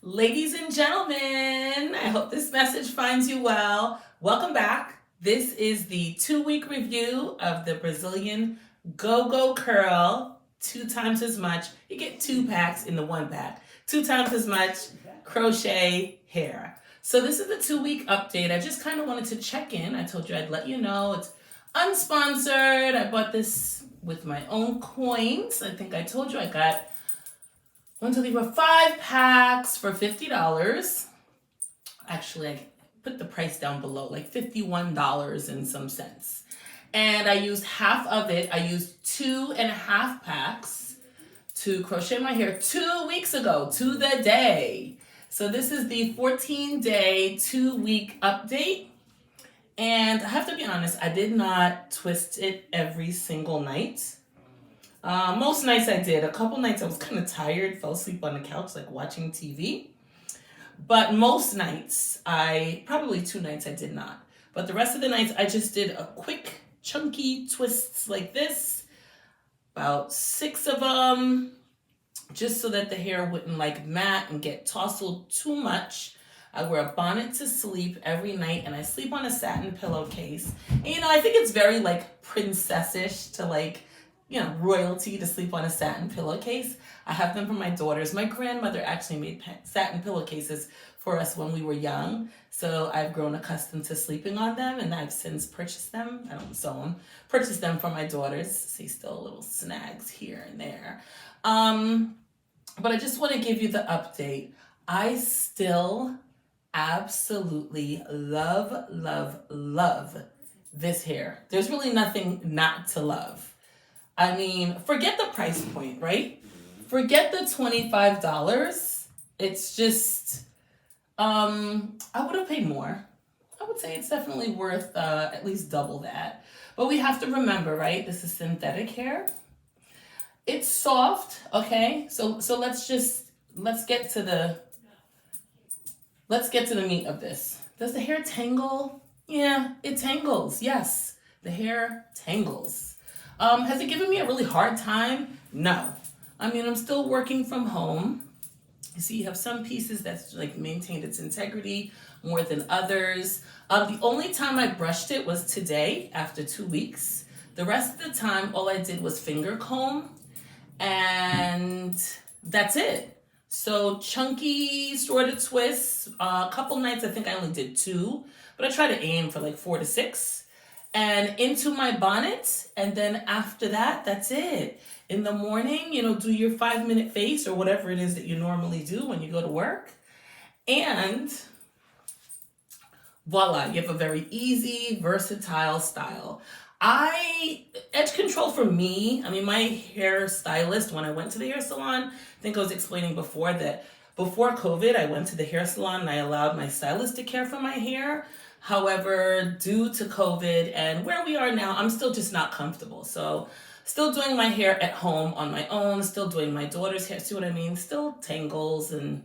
Ladies and gentlemen, I hope this message finds you well. Welcome back. This is the 2-week review of the Brazilian GoGo Curl. 2 times as much. You get 2 packs in the 1 pack. 2 times as much crochet hair. So this is the 2-week update. I just kind of wanted to check in. I told you I'd let you know. It's unsponsored. I bought this with my own coins. I think I told you I got 5 packs for $50. Actually, I put the price down below, like $51 and some cents. And I used half of it. I used 2.5 packs to crochet my hair 2 weeks ago, to the day. So this is the 14-day, 2-week update. And I have to be honest, I did not twist it every single night. Most nights I did. A couple nights I was kind of tired, fell asleep on the couch, like watching TV. But most nights, probably 2 nights I did not. But the rest of the nights I just did a quick, chunky twists like this. About 6 of them, just so that the hair wouldn't like mat and get tousled too much. I wear a bonnet to sleep every night, and I sleep on a satin pillowcase. And I think it's very like princessish to royalty to sleep on a satin pillowcase. I have them for my daughters. My grandmother actually made satin pillowcases for us when we were young. So I've grown accustomed to sleeping on them, and I've since purchased them. I don't sew them. Purchased them for my daughters. See, still little snags here and there. But I just want to give you the update. I still absolutely love, love, love this hair. There's really nothing not to love. I mean, forget the price point, right? Forget the $25. It's just, I would have paid more. I would say it's definitely worth at least double that. But we have to remember, right? This is synthetic hair. It's soft, okay? So let's get to the meat of this. Does the hair tangle? Yeah, it tangles. Yes, the hair tangles. Has it given me a really hard time? No. I mean, I'm still working from home. You see, you have some pieces that's like maintained its integrity more than others. The only time I brushed it was today after 2 weeks. The rest of the time, all I did was finger comb, and that's it. So chunky sort of twists. A couple nights, I think I only did 2, but I try to aim for like 4 to 6. And into my bonnet, and then after that, that's it. In the morning, do your 5-minute face or whatever it is that you normally do when you go to work. And voila, you have a very easy, versatile style. Edge control for me, I mean, my hair stylist, when I went to the hair salon, I think I was explaining before that before COVID, I went to the hair salon and I allowed my stylist to care for my hair. However, due to COVID and where we are now, I'm still just not comfortable. So still doing my hair at home on my own, still doing my daughter's hair, see what I mean? Still tangles and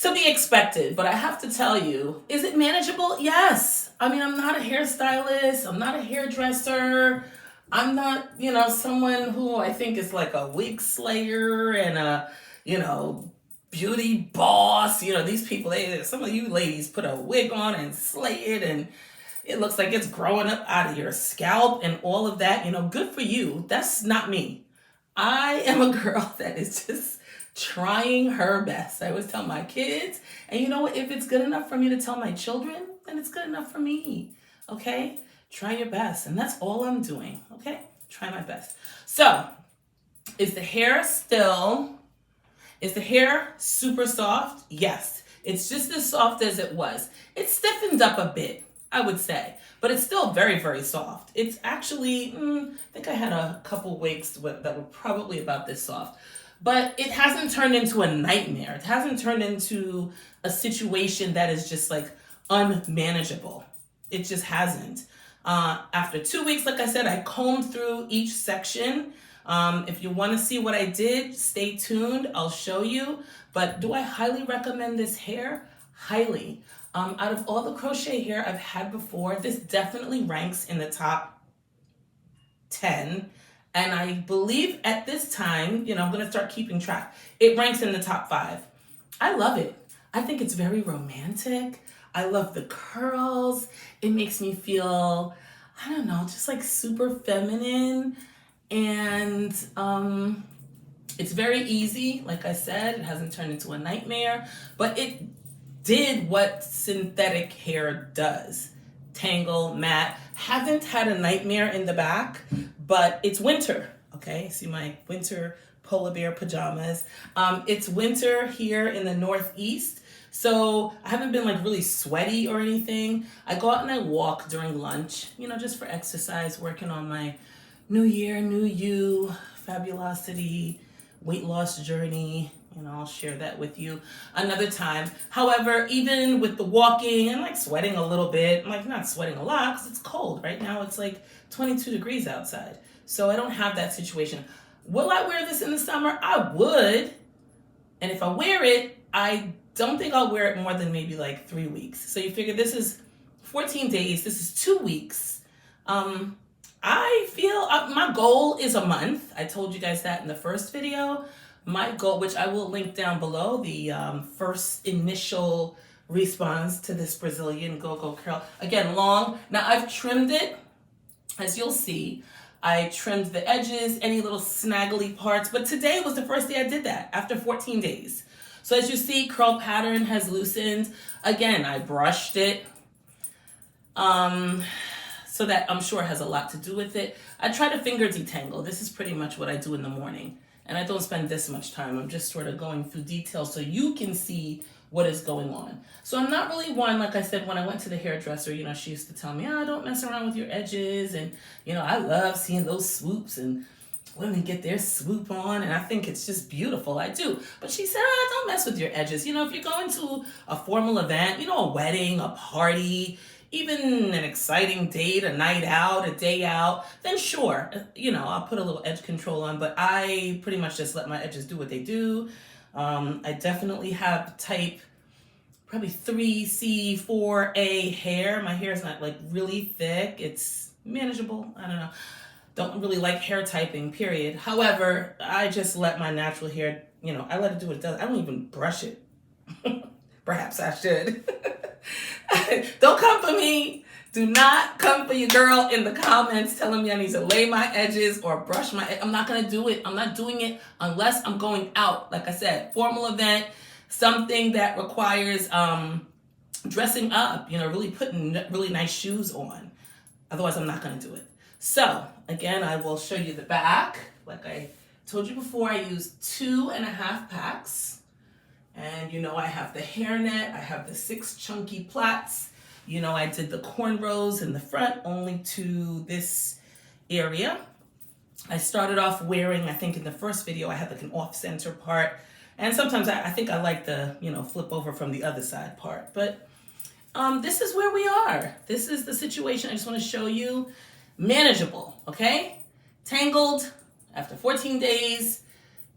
to be expected. But I have to tell you, is it manageable? Yes. I mean, I'm not a hairstylist. I'm not a hairdresser. I'm not, someone who I think is like a wig slayer and a, beauty boss. These people, some of you ladies put a wig on and slay it, and it looks like it's growing up out of your scalp and all of that. Good for you. That's not me. I am a girl that is just trying her best. I always tell my kids, and you know what? If it's good enough for me to tell my children, then it's good enough for me. Okay? Try your best. And that's all I'm doing. Okay? Try my best. So, is the hair super soft? Yes. It's just as soft as it was. It stiffened up a bit, I would say, but it's still very, very soft. It's actually, I think I had a couple wigs that were probably about this soft, but it hasn't turned into a nightmare. It hasn't turned into a situation that is just like unmanageable. It just hasn't. After 2 weeks, like I said, I combed through each section. If you want to see what I did, stay tuned. I'll show you. But do I highly recommend this hair? Highly. Out of all the crochet hair I've had before, this definitely ranks in the top 10. And I believe at this time, I'm going to start keeping track. It ranks in the top 5. I love it. I think it's very romantic. I love the curls. It makes me feel, I don't know, just like super feminine. And it's very easy. Like I said, it hasn't turned into a nightmare, but it did what synthetic hair does. Tangle, matte. Haven't had a nightmare in the back, but it's winter. Okay, see my winter polar bear pajamas. It's winter here in the Northeast, so I haven't been like really sweaty or anything. I go out and I walk during lunch, you know, just for exercise, working on my new year, new you, fabulosity, weight loss journey. You know, I'll share that with you another time. However, even with the walking and like sweating a little bit, I'm like not sweating a lot because it's cold. Right now it's like 22 degrees outside. So I don't have that situation. Will I wear this in the summer? I would. And if I wear it, I don't think I'll wear it more than maybe like 3 weeks. So you figure this is 14 days. This is 2 weeks. I feel my goal is a month. I told you guys that in the first video. My goal, which I will link down below, the first initial response to this Brazilian GoGo curl. Again, long. Now I've trimmed it, as you'll see. I trimmed the edges, any little snaggly parts, but today was the first day I did that after 14 days. So as you see, curl pattern has loosened. Again, I brushed it. So that I'm sure has a lot to do with it. I try to finger detangle. This is pretty much what I do in the morning. And I don't spend this much time. I'm just sort of going through details so you can see what is going on. So I'm not really one, like I said, when I went to the hairdresser, you know, she used to tell me, oh, don't mess around with your edges. And, you know, I love seeing those swoops and women get their swoop on. And I think it's just beautiful. I do. But she said, oh, don't mess with your edges. You know, if you're going to a formal event, you know, a wedding, a party, even an exciting date, a night out, a day out, then sure, you know, I'll put a little edge control on, but I pretty much just let my edges do what they do. I definitely have type probably 3C, 4A hair. My hair is not like really thick. It's manageable. I don't know. Don't really like hair typing, period. However, I just let my natural hair, you know, I let it do what it does. I don't even brush it. Perhaps I should. Don't come for me. Do not come for your girl in the comments telling me I need to lay my edges or brush my I'm not going to do it. I'm not doing it unless I'm going out. Like I said, formal event, something that requires dressing up, you know, really putting really nice shoes on. Otherwise, I'm not going to do it. So, again, I will show you the back. Like I told you before, I used 2.5 packs. And you know, I have the hairnet, I have the 6 chunky plaits. You know, I did the cornrows in the front only to this area. I started off wearing, I think in the first video, I had like an off-center part. And sometimes I think I like the, you know, flip over from the other side part. But this is where we are. This is the situation I just want to show you. Manageable, okay? Tangled after 14 days.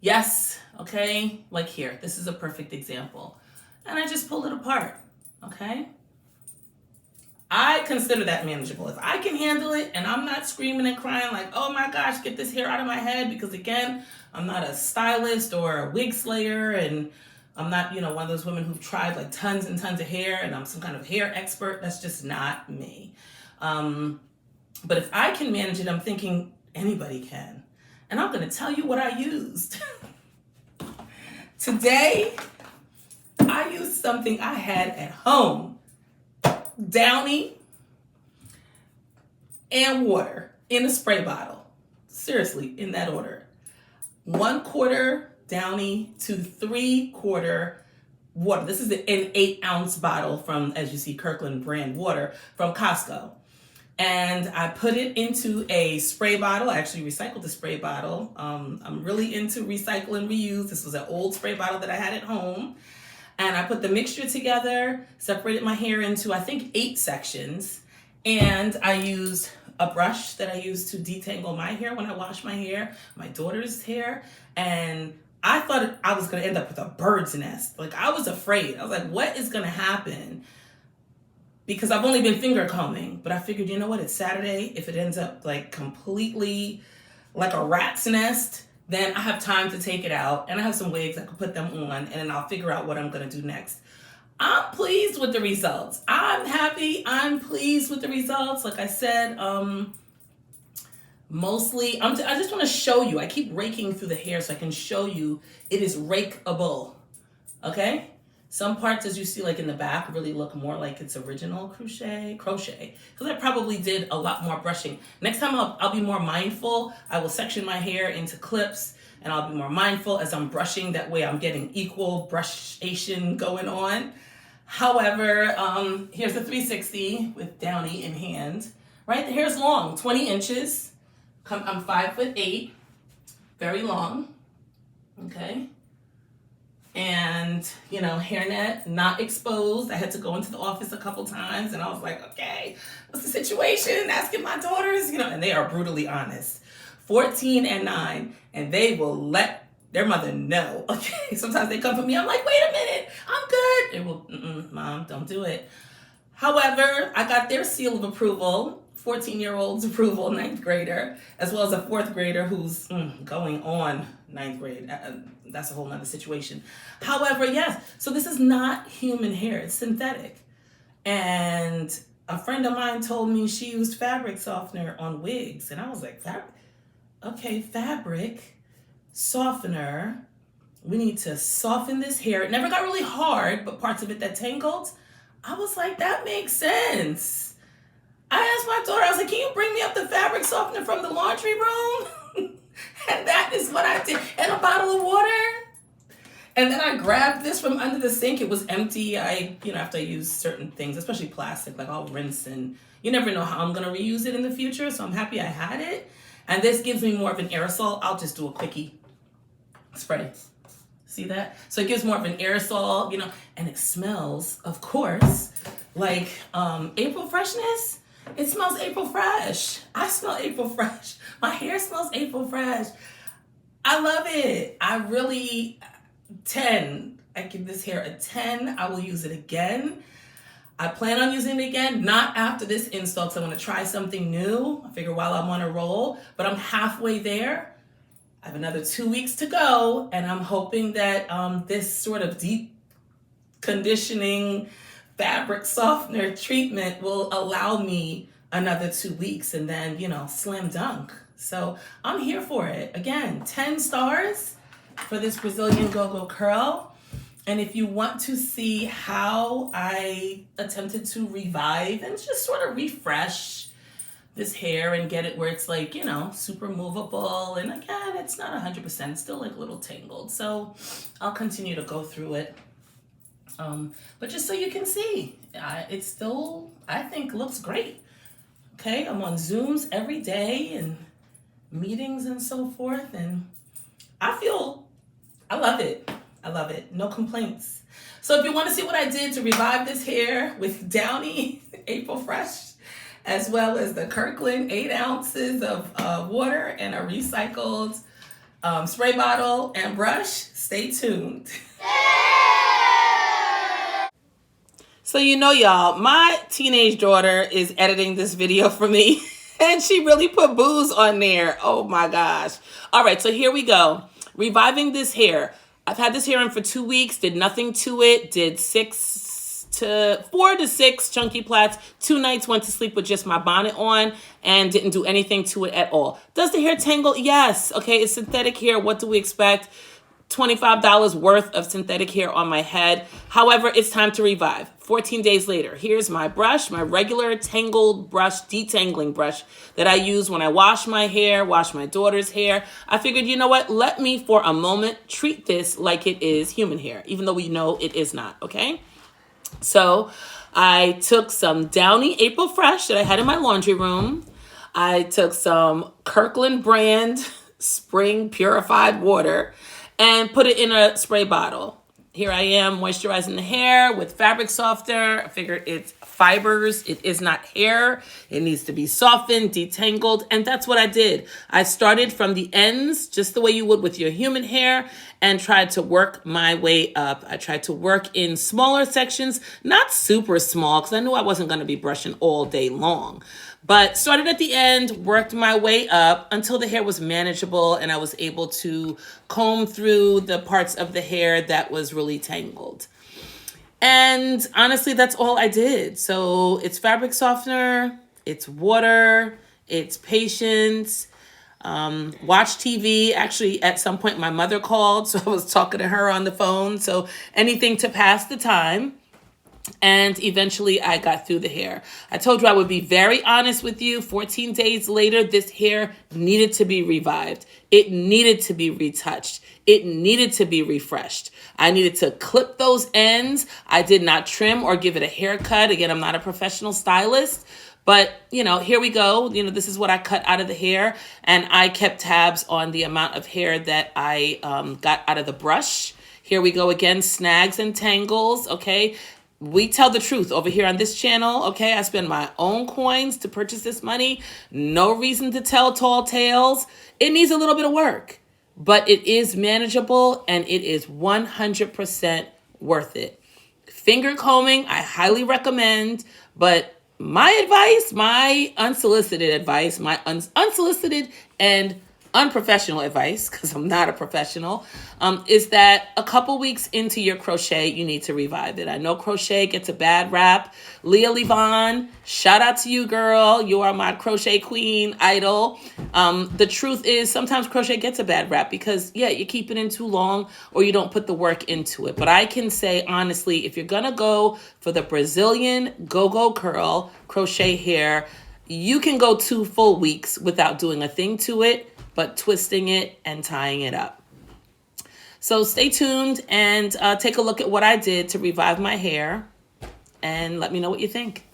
Yes, okay, like here, this is a perfect example. And I just pulled it apart, okay? I consider that manageable. If I can handle it and I'm not screaming and crying like, oh my gosh, get this hair out of my head, because again, I'm not a stylist or a wig slayer, and I'm not, you know, one of those women who've tried like tons and tons of hair and I'm some kind of hair expert. That's just not me. But if I can manage it, I'm thinking anybody can. And I'm going to tell you what I used. Today, I used something I had at home. Downy and water in a spray bottle. Seriously, in that order. 1/4 Downy to 3/4 water. This is an 8-ounce bottle from, as you see, Kirkland brand water from Costco. And I put it into a spray bottle. I actually recycled the spray bottle. I'm really into recycle and reuse. This was an old spray bottle that I had at home. And I put the mixture together, separated my hair into, I think, 8 sections. And I used a brush that I use to detangle my hair when I wash my hair, my daughter's hair. And I thought I was going to end up with a bird's nest. Like, I was afraid. I was like, what is going to happen? Because I've only been finger combing, but I figured, you know what, it's Saturday. If it ends up like completely like a rat's nest, then I have time to take it out, and I have some wigs, I can put them on, and then I'll figure out what I'm gonna do next. I'm pleased with the results. I'm happy, I'm pleased with the results. Like I said, mostly, I just wanna show you, I keep raking through the hair so I can show you it is rakeable, okay? Some parts, as you see, like in the back, really look more like it's original crochet, because I probably did a lot more brushing. Next time I'll be more mindful. I will section my hair into clips, and I'll be more mindful as I'm brushing. That way I'm getting equal brushation going on. However, here's the 360 with Downy in hand, right? The hair's long, 20 inches. I'm 5'8", very long, okay? And, you know, hairnet not exposed. I had to go into the office a couple times, and I was like, okay, what's the situation? Asking my daughters, you know, and they are brutally honest. 14 and 9, and they will let their mother know, okay? Sometimes they come for me, I'm like, wait a minute, I'm good. They will, Mom, don't do it. However, I got their seal of approval, 14-year-old's approval, 9th grader, as well as a 4th grader who's going on 9th grade. That's a whole nother situation. However, yes, so this is not human hair, it's synthetic. And a friend of mine told me she used fabric softener on wigs. And I was like, fabric softener. We need to soften this hair. It never got really hard, but parts of it that tangled. I was like, that makes sense. I asked my daughter, I was like, can you bring me up the fabric softener from the laundry room? And that is what I did. And a bottle of water. And then I grabbed this from under the sink. It was empty. After I use certain things, especially plastic, like I'll rinse, and you never know how I'm going to reuse it in the future. So I'm happy I had it. And this gives me more of an aerosol. I'll just do a quickie spray. See that? So it gives more of an aerosol, and it smells, of course, like April freshness. It smells April fresh. I smell April fresh. My hair smells April fresh. I love it. I really, 10. I give this hair a 10. I will use it again. I plan on using it again, not after this install, because I want to try something new. I figure while I'm on a roll, but I'm halfway there. I have another 2 weeks to go, and I'm hoping that this sort of deep conditioning fabric softener treatment will allow me another 2 weeks, and then, slam dunk. So I'm here for it. Again, 10 stars for this Brazilian GoGo curl. And if you want to see how I attempted to revive and just sort of refresh this hair and get it where it's like, super movable. And again, it's not 100%, it's still like a little tangled. So I'll continue to go through it. But just so you can see, it still, I think, looks great. Okay, I'm on Zooms every day and meetings and so forth. And I love it. I love it. No complaints. So if you want to see what I did to revive this hair with Downy April Fresh, as well as the Kirkland 8 ounces of water and a recycled spray bottle and brush, stay tuned. So y'all, my teenage daughter is editing this video for me, and she really put booze on there. Oh my gosh. All right, so here we go. Reviving this hair. I've had this hair on for 2 weeks, did nothing to it, did 4 to 6 chunky plaits. 2 nights went to sleep with just my bonnet on and didn't do anything to it at all. Does the hair tangle? Yes. Okay, it's synthetic hair. What do we expect? $25 worth of synthetic hair on my head. However, it's time to revive. 14 days later, here's my brush, my regular tangled brush, detangling brush that I use when I wash my hair, wash my daughter's hair. I figured, you know what? Let me, for a moment, treat this like it is human hair, even though we know it is not, okay? So I took some Downy April Fresh that I had in my laundry room. I took some Kirkland brand spring purified water and put it in a spray bottle. Here I am moisturizing the hair with fabric softener. I figured it's fibers. It is not hair. It needs to be softened, detangled, and that's what I did. I started from the ends, just the way you would with your human hair, and tried to work my way up. I tried to work in smaller sections, not super small, because I knew I wasn't going to be brushing all day long. But started at the end, worked my way up until the hair was manageable and I was able to comb through the parts of the hair that was really tangled. And honestly, that's all I did. So it's fabric softener, it's water, it's patience, watch TV. Actually, at some point, my mother called, so I was talking to her on the phone. So anything to pass the time. And eventually I got through the hair. I told you I would be very honest with you. 14 days later, this hair needed to be revived. It needed to be retouched. It needed to be refreshed. I needed to clip those ends. I did not trim or give it a haircut. Again, I'm not a professional stylist. But, here we go. This is what I cut out of the hair. And I kept tabs on the amount of hair that I got out of the brush. Here we go again, snags and tangles, okay? We tell the truth over here on this channel, okay? I spend my own coins to purchase this money. No reason to tell tall tales. It needs a little bit of work, but it is manageable and it is 100% worth it. Finger combing, I highly recommend, but my advice, my unsolicited advice, my unsolicited and unprofessional advice, because I'm not a professional, is that a couple weeks into your crochet, you need to revive it. I know crochet gets a bad rap. Leah Levon, shout out to you, girl. You are my crochet queen idol. The truth is sometimes crochet gets a bad rap because, you keep it in too long or you don't put the work into it. But I can say, honestly, if you're going to go for the Brazilian GoGo curl crochet hair, you can go 2 full weeks without doing a thing to it, but twisting it and tying it up. So stay tuned and take a look at what I did to revive my hair and let me know what you think.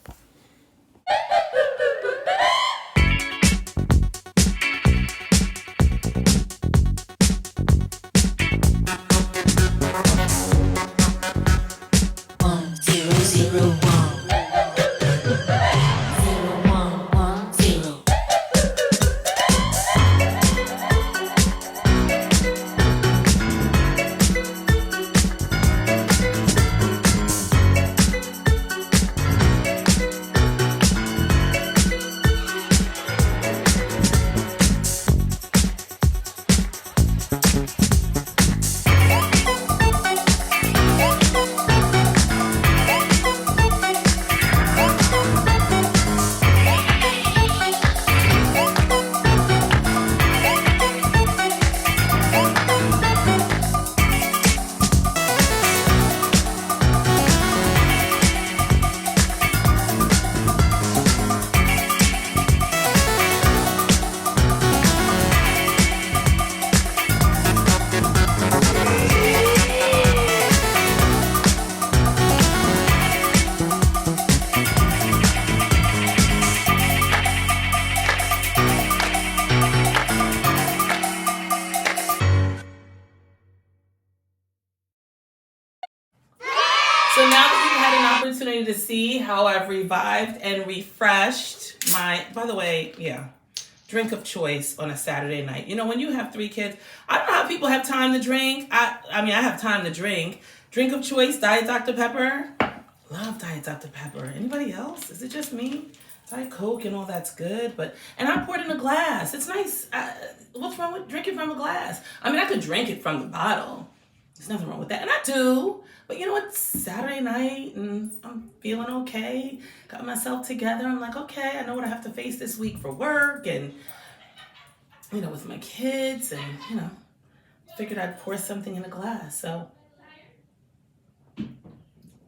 So now that you've had an opportunity to see how I've revived and refreshed my, by the way, drink of choice on a Saturday night. When you have 3 kids, I don't know how people have time to drink. I mean, I have time to drink. Drink of choice, Diet Dr. Pepper. Love Diet Dr. Pepper. Anybody else? Is it just me? Diet Coke and all that's good, and I poured in a glass. It's nice. What's wrong with drinking from a glass? I mean, I could drink it from the bottle. There's nothing wrong with that, and I do. But you know what? Saturday night, and I'm feeling okay. Got myself together. I'm like, okay, I know what I have to face this week for work, and with my kids, and figured I'd pour something in a glass. So,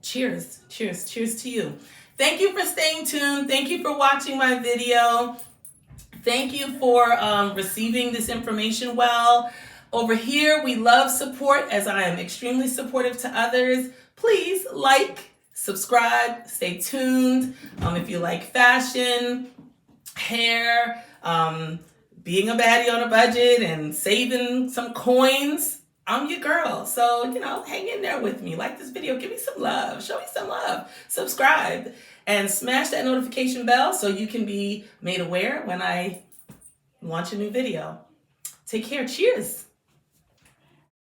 cheers to you. Thank you for staying tuned. Thank you for watching my video. Thank you for receiving this information well. Over here, we love support, as I am extremely supportive to others. Please like, subscribe, stay tuned. If you like fashion, hair, being a baddie on a budget, and saving some coins, I'm your girl. So, hang in there with me. Like this video. Give me some love. Show me some love. Subscribe. And smash that notification bell so you can be made aware when I launch a new video. Take care. Cheers.